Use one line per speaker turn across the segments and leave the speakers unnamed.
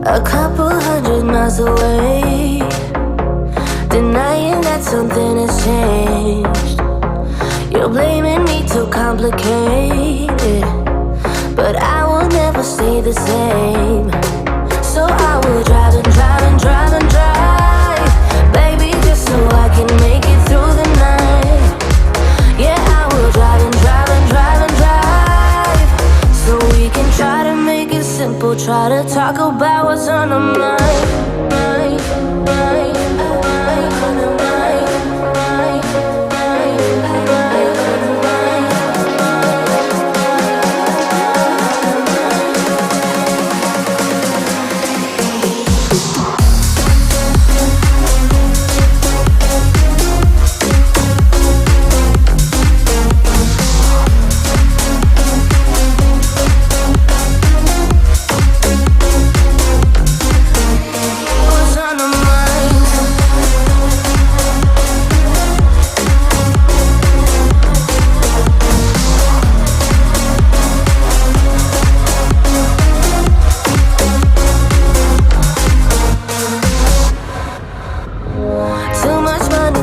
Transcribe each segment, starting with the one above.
A couple 100 miles away, denying that something has changed. You're blaming me too complicated, but I will never stay the same. So I will drive and drive and drive and drive, baby, just so I can make it through the night. Yeah, I will drive and drive and drive and drive, so we can try to make it simple. Try to talk about what's on our mind.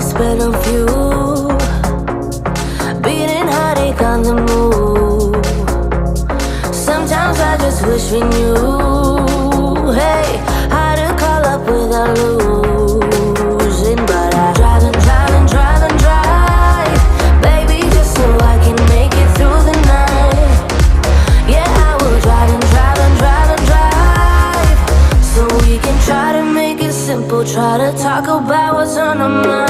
Spent on fuel, beating heartache on the move. Sometimes I just wish we knew, hey, how to call up without losing. But I drive and drive and drive and drive, baby, just so I can make it through the night. Yeah, I will drive and drive and drive and drive, so we can try to make it simple. Try to talk about what's on our mind.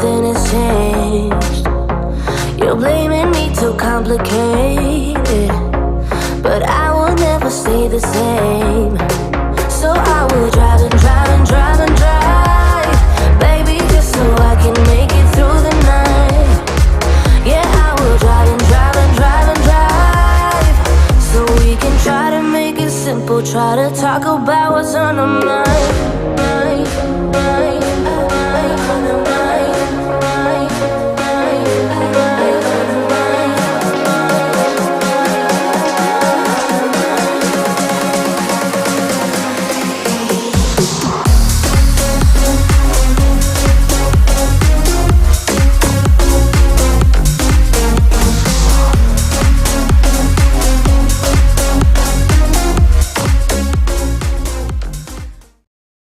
something has changed. You're blaming me too complicated, but I will never stay the same. So I will try to